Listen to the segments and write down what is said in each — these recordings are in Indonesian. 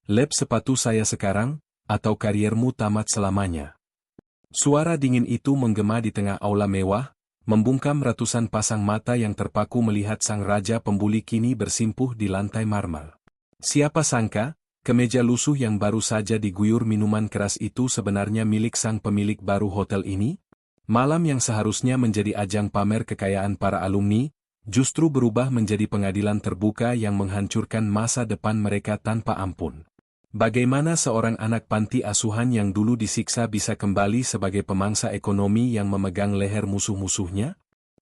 lep sepatu saya sekarang, atau kariermu tamat selamanya. Suara dingin itu menggema di tengah aula mewah, membungkam ratusan pasang mata yang terpaku melihat sang raja pembuli kini bersimpuh di lantai marmer. Siapa sangka, kemeja lusuh yang baru saja diguyur minuman keras itu sebenarnya milik sang pemilik baru hotel ini? Malam yang seharusnya menjadi ajang pamer kekayaan para alumni, justru berubah menjadi pengadilan terbuka yang menghancurkan masa depan mereka tanpa ampun. Bagaimana seorang anak panti asuhan yang dulu disiksa bisa kembali sebagai pemangsa ekonomi yang memegang leher musuh-musuhnya?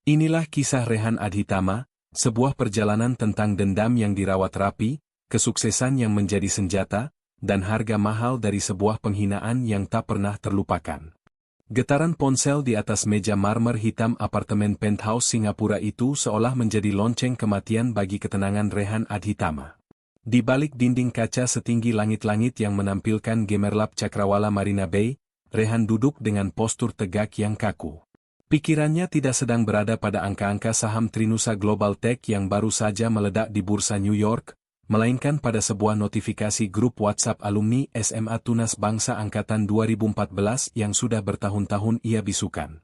Inilah kisah Rehan Adhitama, sebuah perjalanan tentang dendam yang dirawat rapi, kesuksesan yang menjadi senjata, dan harga mahal dari sebuah penghinaan yang tak pernah terlupakan. Getaran ponsel di atas meja marmer hitam apartemen penthouse Singapura itu seolah menjadi lonceng kematian bagi ketenangan Rehan Adhitama. Di balik dinding kaca setinggi langit-langit yang menampilkan gemerlap cakrawala Marina Bay, Rehan duduk dengan postur tegak yang kaku. Pikirannya tidak sedang berada pada angka-angka saham Trinusa Global Tech yang baru saja meledak di bursa New York, melainkan pada sebuah notifikasi grup WhatsApp alumni SMA Tunas Bangsa Angkatan 2014 yang sudah bertahun-tahun ia bisukan.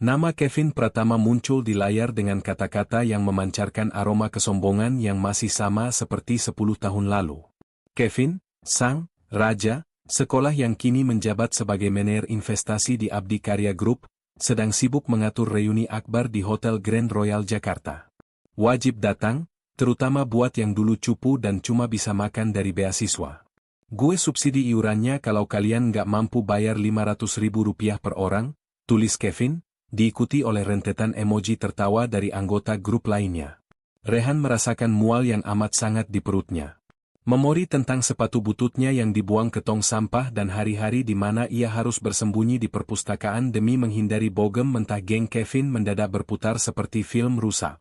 Nama Kevin Pratama muncul di layar dengan kata-kata yang memancarkan aroma kesombongan yang masih sama seperti 10 tahun lalu. Kevin, sang raja, sekolah yang kini menjabat sebagai manajer investasi di Abdi Karya Group, sedang sibuk mengatur reuni akbar di Hotel Grand Royal Jakarta. Wajib datang, terutama buat yang dulu cupu dan cuma bisa makan dari beasiswa. Gue subsidi iurannya kalau kalian nggak mampu bayar Rp500.000 per orang, tulis Kevin, diikuti oleh rentetan emoji tertawa dari anggota grup lainnya. Rehan merasakan mual yang amat sangat di perutnya. Memori tentang sepatu bututnya yang dibuang ke tong sampah dan hari-hari di mana ia harus bersembunyi di perpustakaan demi menghindari bogem mentah geng Kevin mendadak berputar seperti film rusak.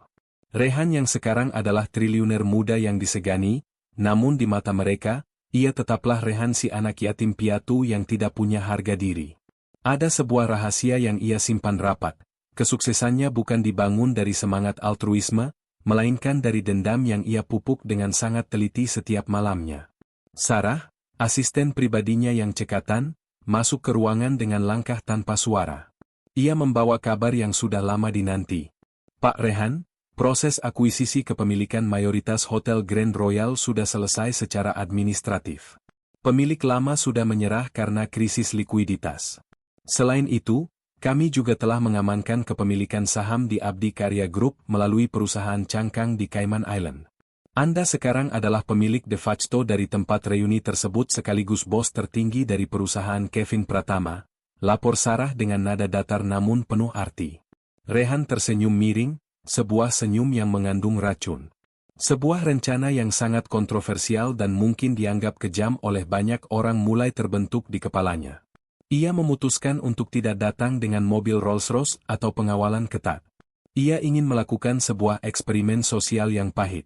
Rehan yang sekarang adalah triliuner muda yang disegani, namun di mata mereka, ia tetaplah Rehan si anak yatim piatu yang tidak punya harga diri. Ada sebuah rahasia yang ia simpan rapat, kesuksesannya bukan dibangun dari semangat altruisme, melainkan dari dendam yang ia pupuk dengan sangat teliti setiap malamnya. Sarah, asisten pribadinya yang cekatan, masuk ke ruangan dengan langkah tanpa suara. Ia membawa kabar yang sudah lama dinanti. Pak Rehan, proses akuisisi kepemilikan mayoritas Hotel Grand Royal sudah selesai secara administratif. Pemilik lama sudah menyerah karena krisis likuiditas. Selain itu, kami juga telah mengamankan kepemilikan saham di Abdi Karya Group melalui perusahaan cangkang di Cayman Island. Anda sekarang adalah pemilik de facto dari tempat reuni tersebut sekaligus bos tertinggi dari perusahaan Kevin Pratama, lapor Sarah dengan nada datar namun penuh arti. Rehan tersenyum miring, sebuah senyum yang mengandung racun. Sebuah rencana yang sangat kontroversial dan mungkin dianggap kejam oleh banyak orang mulai terbentuk di kepalanya. Ia memutuskan untuk tidak datang dengan mobil Rolls-Royce atau pengawalan ketat. Ia ingin melakukan sebuah eksperimen sosial yang pahit.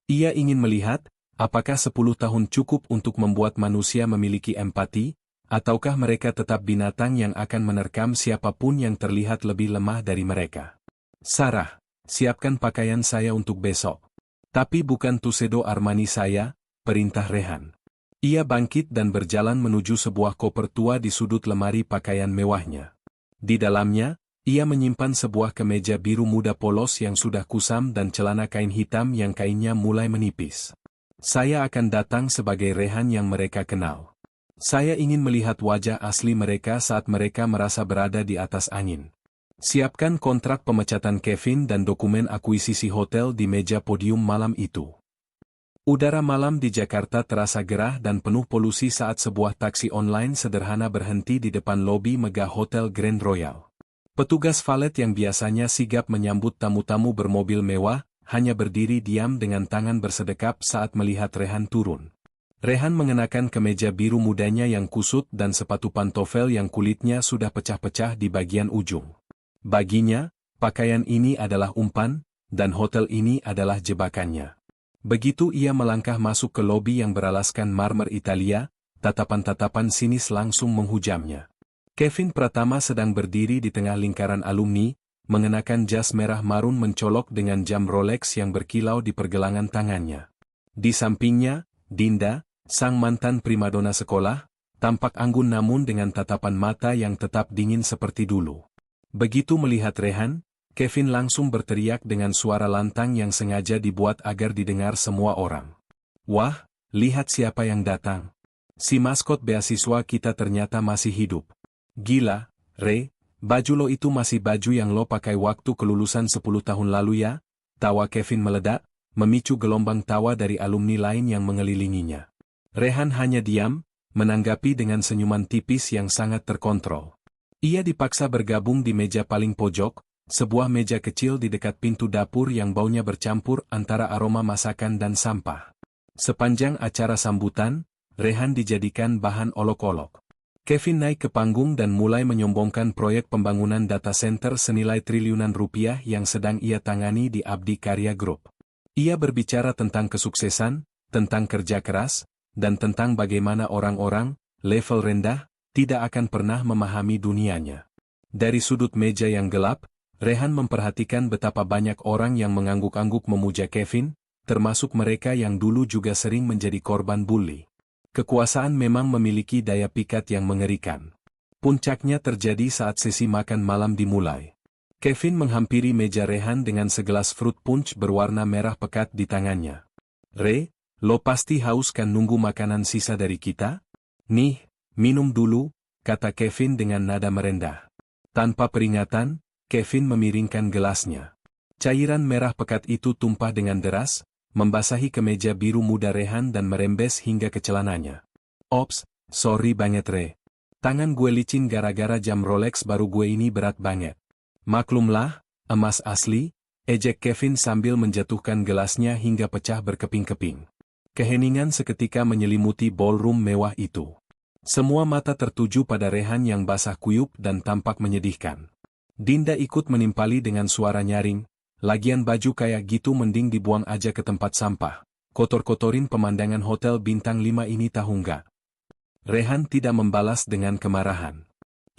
Ia ingin melihat, apakah 10 tahun cukup untuk membuat manusia memiliki empati, ataukah mereka tetap binatang yang akan menerkam siapapun yang terlihat lebih lemah dari mereka. Sarah, siapkan pakaian saya untuk besok. Tapi bukan tuxedo Armani saya, perintah Rehan. Ia bangkit dan berjalan menuju sebuah koper tua di sudut lemari pakaian mewahnya. Di dalamnya, ia menyimpan sebuah kemeja biru muda polos yang sudah kusam dan celana kain hitam yang kainnya mulai menipis. Saya akan datang sebagai Rehan yang mereka kenal. Saya ingin melihat wajah asli mereka saat mereka merasa berada di atas angin. Siapkan kontrak pemecatan Kevin dan dokumen akuisisi hotel di meja podium malam itu. Udara malam di Jakarta terasa gerah dan penuh polusi saat sebuah taksi online sederhana berhenti di depan lobi megah Hotel Grand Royal. Petugas valet yang biasanya sigap menyambut tamu-tamu bermobil mewah, hanya berdiri diam dengan tangan bersedekap saat melihat Rehan turun. Rehan mengenakan kemeja biru mudanya yang kusut dan sepatu pantofel yang kulitnya sudah pecah-pecah di bagian ujung. Baginya, pakaian ini adalah umpan, dan hotel ini adalah jebakannya. Begitu ia melangkah masuk ke lobi yang beralaskan marmer Italia, tatapan-tatapan sinis langsung menghujamnya. Kevin Pratama sedang berdiri di tengah lingkaran alumni, mengenakan jas merah marun mencolok dengan jam Rolex yang berkilau di pergelangan tangannya. Di sampingnya, Dinda, Sang mantan primadona sekolah, tampak anggun namun dengan tatapan mata yang tetap dingin seperti dulu. Begitu melihat Rehan, Kevin langsung berteriak dengan suara lantang yang sengaja dibuat agar didengar semua orang. "Wah, lihat siapa yang datang. Si maskot beasiswa kita ternyata masih hidup. Gila, Re, baju lo itu masih baju yang lo pakai waktu kelulusan 10 tahun lalu ya?" Tawa Kevin meledak, memicu gelombang tawa dari alumni lain yang mengelilinginya. Rehan hanya diam, menanggapi dengan senyuman tipis yang sangat terkontrol. Ia dipaksa bergabung di meja paling pojok, sebuah meja kecil di dekat pintu dapur yang baunya bercampur antara aroma masakan dan sampah. Sepanjang acara sambutan, Rehan dijadikan bahan olok-olok. Kevin naik ke panggung dan mulai menyombongkan proyek pembangunan data center senilai triliunan rupiah yang sedang ia tangani di Abdi Karya Group. Ia berbicara tentang kesuksesan, tentang kerja keras, dan tentang bagaimana orang-orang, level rendah, tidak akan pernah memahami dunianya. Dari sudut meja yang gelap, Rehan memperhatikan betapa banyak orang yang mengangguk-angguk memuja Kevin, termasuk mereka yang dulu juga sering menjadi korban bully. Kekuasaan memang memiliki daya pikat yang mengerikan. Puncaknya terjadi saat sesi makan malam dimulai. Kevin menghampiri meja Rehan dengan segelas fruit punch berwarna merah pekat di tangannya. "Re, lo pasti haus kan nunggu makanan sisa dari kita? Nih, minum dulu," kata Kevin dengan nada merendah. Tanpa peringatan, Kevin memiringkan gelasnya. Cairan merah pekat itu tumpah dengan deras, membasahi kemeja biru muda Rehan dan merembes hingga ke celananya. "Ops, sorry banget Re. Tangan gue licin gara-gara jam Rolex baru gue ini berat banget." "Maklumlah, emas asli," ejek Kevin sambil menjatuhkan gelasnya hingga pecah berkeping-keping. Keheningan seketika menyelimuti ballroom mewah itu. Semua mata tertuju pada Rehan yang basah kuyup dan tampak menyedihkan. Dinda ikut menimpali dengan suara nyaring, "Lagian baju kayak gitu mending dibuang aja ke tempat sampah. Kotor-kotorin pemandangan hotel bintang 5 ini tahu nggak?" Rehan tidak membalas dengan kemarahan.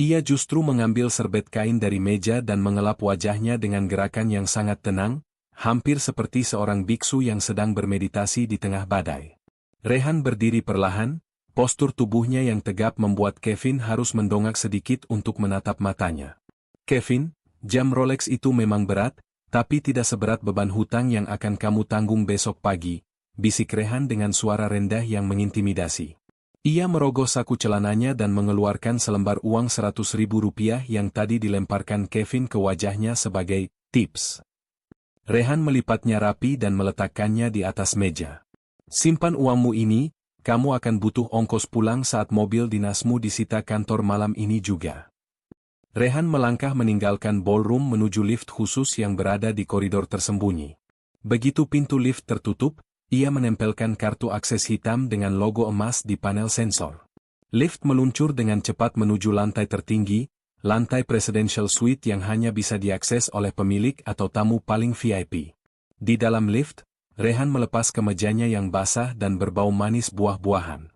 Ia justru mengambil serbet kain dari meja dan mengelap wajahnya dengan gerakan yang sangat tenang, hampir seperti seorang biksu yang sedang bermeditasi di tengah badai. Rehan berdiri perlahan, postur tubuhnya yang tegap membuat Kevin harus mendongak sedikit untuk menatap matanya. "Kevin, jam Rolex itu memang berat, tapi tidak seberat beban hutang yang akan kamu tanggung besok pagi," bisik Rehan dengan suara rendah yang mengintimidasi. Ia merogoh saku celananya dan mengeluarkan selembar uang 100.000 rupiah yang tadi dilemparkan Kevin ke wajahnya sebagai tips. Rehan melipatnya rapi dan meletakkannya di atas meja. "Simpan uangmu ini, kamu akan butuh ongkos pulang saat mobil dinasmu disita kantor malam ini juga." Rehan melangkah meninggalkan ballroom menuju lift khusus yang berada di koridor tersembunyi. Begitu pintu lift tertutup, ia menempelkan kartu akses hitam dengan logo emas di panel sensor. Lift meluncur dengan cepat menuju lantai tertinggi, lantai presidential suite yang hanya bisa diakses oleh pemilik atau tamu paling VIP. Di dalam lift, Rehan melepas kemejanya yang basah dan berbau manis buah-buahan.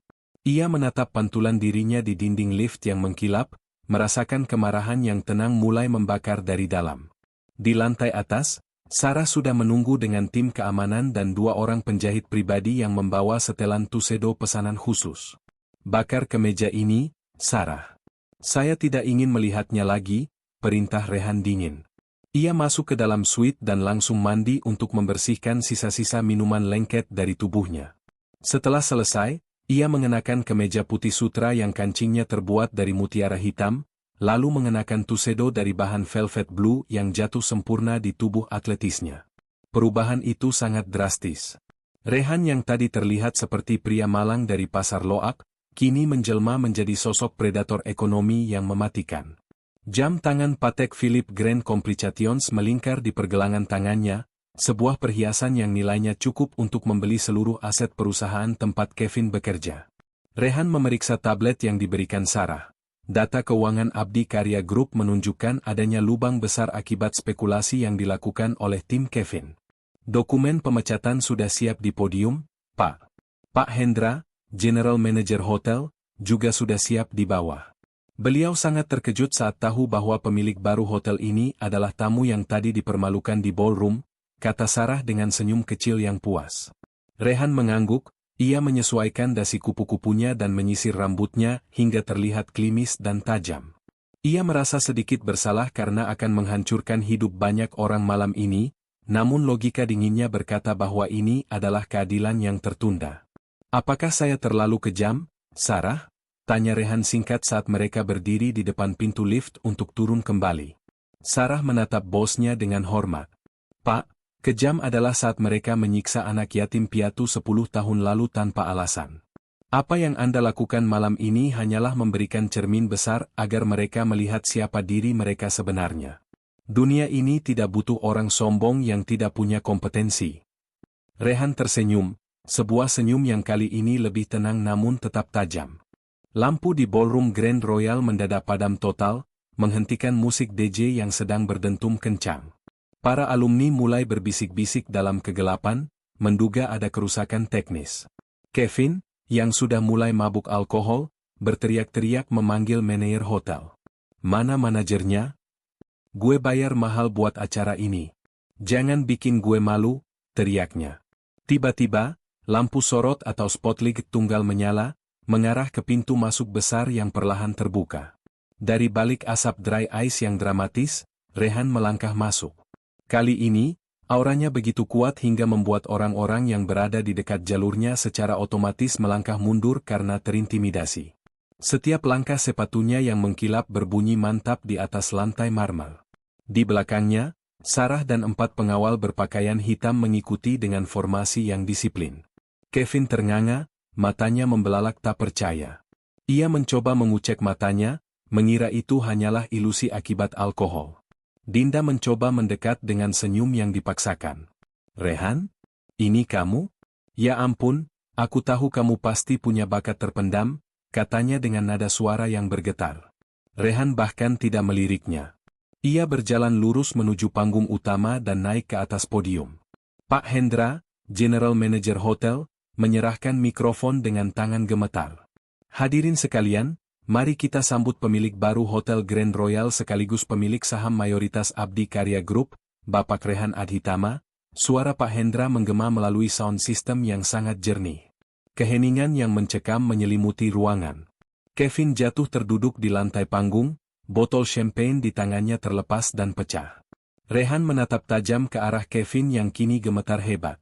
Ia menatap pantulan dirinya di dinding lift yang mengkilap, merasakan kemarahan yang tenang mulai membakar dari dalam. Di lantai atas, Sarah sudah menunggu dengan tim keamanan dan 2 orang penjahit pribadi yang membawa setelan tuxedo pesanan khusus. "Bakar kemeja ini, Sarah." "Saya tidak ingin melihatnya lagi," perintah Rehan dingin. Ia masuk ke dalam suite dan langsung mandi untuk membersihkan sisa-sisa minuman lengket dari tubuhnya. Setelah selesai, ia mengenakan kemeja putih sutra yang kancingnya terbuat dari mutiara hitam, lalu mengenakan tuxedo dari bahan velvet blue yang jatuh sempurna di tubuh atletisnya. Perubahan itu sangat drastis. Rehan yang tadi terlihat seperti pria malang dari pasar loak, kini menjelma menjadi sosok predator ekonomi yang mematikan. Jam tangan Patek Philippe Grand Complications melingkar di pergelangan tangannya, sebuah perhiasan yang nilainya cukup untuk membeli seluruh aset perusahaan tempat Kevin bekerja. Rehan memeriksa tablet yang diberikan Sarah. Data keuangan Abdi Karya Group menunjukkan adanya lubang besar akibat spekulasi yang dilakukan oleh tim Kevin. Dokumen pemecatan sudah siap di podium, Pak. Pak Hendra, General Manager Hotel, juga sudah siap di bawah. Beliau sangat terkejut saat tahu bahwa pemilik baru hotel ini adalah tamu yang tadi dipermalukan di ballroom, kata Sarah dengan senyum kecil yang puas. Rehan mengangguk, Ia menyesuaikan dasi kupu-kupunya dan menyisir rambutnya hingga terlihat klimis dan tajam. Ia merasa sedikit bersalah karena akan menghancurkan hidup banyak orang malam ini, namun logika dinginnya berkata bahwa ini adalah keadilan yang tertunda. Apakah saya terlalu kejam, Sarah? Tanya Rehan singkat saat mereka berdiri di depan pintu lift untuk turun kembali. Sarah menatap bosnya dengan hormat. Pak, kejam adalah saat mereka menyiksa anak yatim piatu 10 tahun lalu tanpa alasan. Apa yang Anda lakukan malam ini hanyalah memberikan cermin besar agar mereka melihat siapa diri mereka sebenarnya. Dunia ini tidak butuh orang sombong yang tidak punya kompetensi. Rehan tersenyum, sebuah senyum yang kali ini lebih tenang namun tetap tajam. Lampu di ballroom Grand Royal mendadak padam total, menghentikan musik DJ yang sedang berdentum kencang. Para alumni mulai berbisik-bisik dalam kegelapan, menduga ada kerusakan teknis. Kevin, yang sudah mulai mabuk alkohol, berteriak-teriak memanggil manajer hotel. Mana manajernya? Gue bayar mahal buat acara ini. Jangan bikin gue malu, teriaknya. Tiba-tiba, lampu sorot atau spotlight tunggal menyala, mengarah ke pintu masuk besar yang perlahan terbuka. Dari balik asap dry ice yang dramatis, Rehan melangkah masuk. Kali ini, auranya begitu kuat hingga membuat orang-orang yang berada di dekat jalurnya secara otomatis melangkah mundur karena terintimidasi. Setiap langkah sepatunya yang mengkilap berbunyi mantap di atas lantai marmer. Di belakangnya, Sarah dan 4 pengawal berpakaian hitam mengikuti dengan formasi yang disiplin. Kevin ternganga, matanya membelalak tak percaya. Ia mencoba mengucek matanya, mengira itu hanyalah ilusi akibat alkohol. Dinda mencoba mendekat dengan senyum yang dipaksakan. Rehan? Ini kamu? Ya ampun, aku tahu kamu pasti punya bakat terpendam, katanya dengan nada suara yang bergetar. Rehan bahkan tidak meliriknya. Ia berjalan lurus menuju panggung utama dan naik ke atas podium. Pak Hendra, General Manager Hotel, menyerahkan mikrofon dengan tangan gemetar. Hadirin sekalian, mari kita sambut pemilik baru Hotel Grand Royal sekaligus pemilik saham mayoritas Abdi Karya Group, Bapak Rehan Adhitama. Suara Pak Hendra menggema melalui sound system yang sangat jernih. Keheningan yang mencekam menyelimuti ruangan. Kevin jatuh terduduk di lantai panggung, botol champagne di tangannya terlepas dan pecah. Rehan menatap tajam ke arah Kevin yang kini gemetar hebat.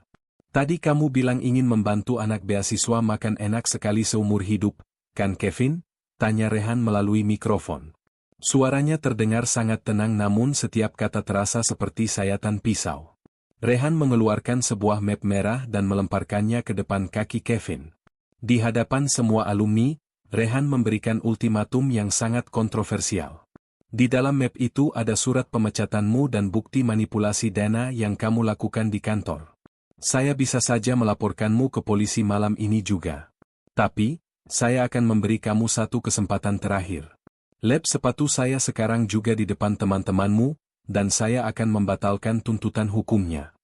Tadi kamu bilang ingin membantu anak beasiswa makan enak sekali seumur hidup, kan Kevin? Tanya Rehan melalui mikrofon. Suaranya terdengar sangat tenang namun setiap kata terasa seperti sayatan pisau. Rehan mengeluarkan sebuah map merah dan melemparkannya ke depan kaki Kevin. Di hadapan semua alumni, Rehan memberikan ultimatum yang sangat kontroversial. Di dalam map itu ada surat pemecatanmu dan bukti manipulasi dana yang kamu lakukan di kantor. Saya bisa saja melaporkanmu ke polisi malam ini juga. Tapi, saya akan memberi kamu satu kesempatan terakhir. Lap sepatu saya sekarang juga di depan teman-temanmu, dan saya akan membatalkan tuntutan hukumnya.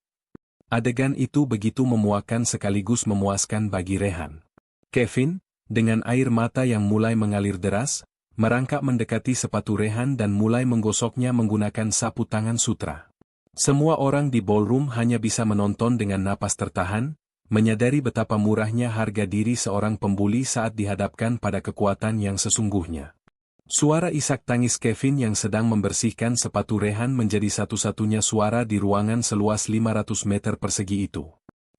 Adegan itu begitu memuakkan sekaligus memuaskan bagi Rehan. Kevin, dengan air mata yang mulai mengalir deras, merangkak mendekati sepatu Rehan dan mulai menggosoknya menggunakan sapu tangan sutra. Semua orang di ballroom hanya bisa menonton dengan napas tertahan, menyadari betapa murahnya harga diri seorang pembuli saat dihadapkan pada kekuatan yang sesungguhnya. Suara isak tangis Kevin yang sedang membersihkan sepatu Rehan menjadi satu-satunya suara di ruangan seluas 500 meter persegi itu.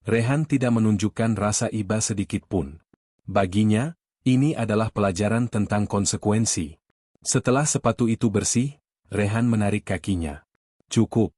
Rehan tidak menunjukkan rasa iba sedikit pun. Baginya, ini adalah pelajaran tentang konsekuensi. Setelah sepatu itu bersih, Rehan menarik kakinya. Cukup.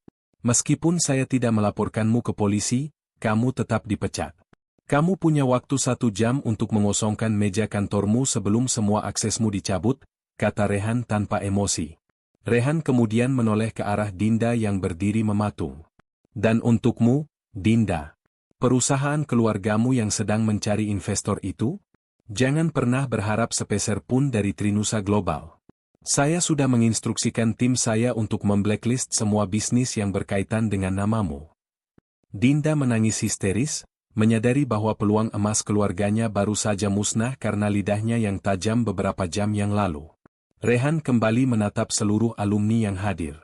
Meskipun saya tidak melaporkanmu ke polisi, kamu tetap dipecat. Kamu punya waktu 1 jam untuk mengosongkan meja kantormu sebelum semua aksesmu dicabut, kata Rehan tanpa emosi. Rehan kemudian menoleh ke arah Dinda yang berdiri mematung. Dan untukmu, Dinda, perusahaan keluargamu yang sedang mencari investor itu? Jangan pernah berharap sepeser pun dari Trinusa Global. Saya sudah menginstruksikan tim saya untuk memblacklist semua bisnis yang berkaitan dengan namamu. Dinda menangis histeris, menyadari bahwa peluang emas keluarganya baru saja musnah karena lidahnya yang tajam beberapa jam yang lalu. Rehan kembali menatap seluruh alumni yang hadir.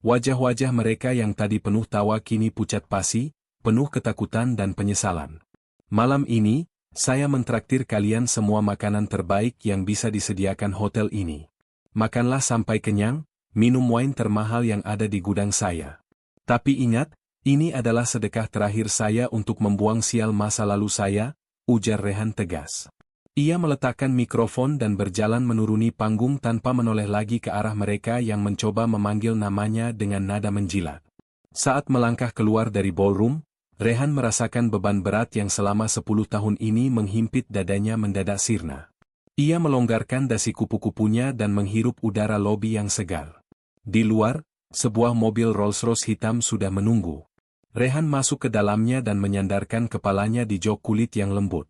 Wajah-wajah mereka yang tadi penuh tawa kini pucat pasi, penuh ketakutan dan penyesalan. Malam ini, Saya mentraktir kalian semua makanan terbaik yang bisa disediakan hotel ini. Makanlah sampai kenyang, minum wine termahal yang ada di gudang saya. Tapi ingat, ini adalah sedekah terakhir saya untuk membuang sial masa lalu saya, ujar Rehan tegas. Ia meletakkan mikrofon dan berjalan menuruni panggung tanpa menoleh lagi ke arah mereka yang mencoba memanggil namanya dengan nada menjilat. Saat melangkah keluar dari ballroom, Rehan merasakan beban berat yang selama 10 tahun ini menghimpit dadanya mendadak sirna. Ia melonggarkan dasi kupu-kupunya dan menghirup udara lobi yang segar. Di luar, sebuah mobil Rolls-Royce hitam sudah menunggu. Rehan masuk ke dalamnya dan menyandarkan kepalanya di jok kulit yang lembut.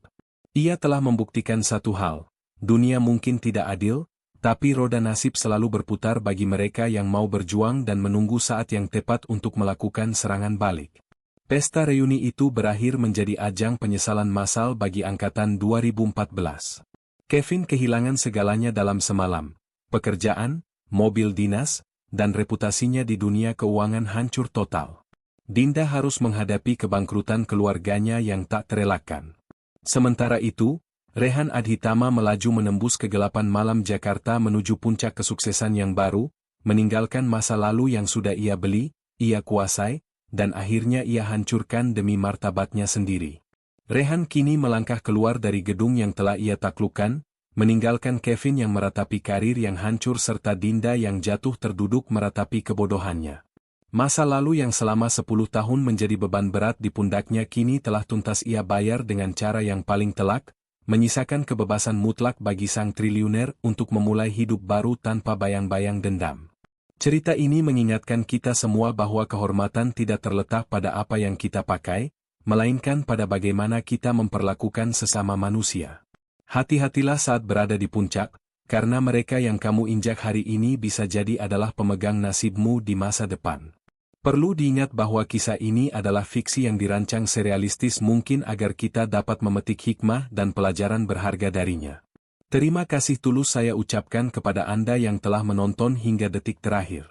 Ia telah membuktikan satu hal, dunia mungkin tidak adil, tapi roda nasib selalu berputar bagi mereka yang mau berjuang dan menunggu saat yang tepat untuk melakukan serangan balik. Pesta reuni itu berakhir menjadi ajang penyesalan massal bagi angkatan 2014. Kevin kehilangan segalanya dalam semalam, pekerjaan, mobil dinas, dan reputasinya di dunia keuangan hancur total. Dinda harus menghadapi kebangkrutan keluarganya yang tak terelakkan. Sementara itu, Rehan Adhitama melaju menembus kegelapan malam Jakarta menuju puncak kesuksesan yang baru, meninggalkan masa lalu yang sudah ia beli, ia kuasai, dan akhirnya ia hancurkan demi martabatnya sendiri. Rehan kini melangkah keluar dari gedung yang telah ia taklukkan, meninggalkan Kevin yang meratapi karir yang hancur serta Dinda yang jatuh terduduk meratapi kebodohannya. Masa lalu yang selama 10 tahun menjadi beban berat di pundaknya kini telah tuntas ia bayar dengan cara yang paling telak, menyisakan kebebasan mutlak bagi sang triliuner untuk memulai hidup baru tanpa bayang-bayang dendam. Cerita ini mengingatkan kita semua bahwa kehormatan tidak terletak pada apa yang kita pakai, melainkan pada bagaimana kita memperlakukan sesama manusia. Hati-hatilah saat berada di puncak, karena mereka yang kamu injak hari ini bisa jadi adalah pemegang nasibmu di masa depan. Perlu diingat bahwa kisah ini adalah fiksi yang dirancang serealistis mungkin agar kita dapat memetik hikmah dan pelajaran berharga darinya. Terima kasih tulus saya ucapkan kepada Anda yang telah menonton hingga detik terakhir.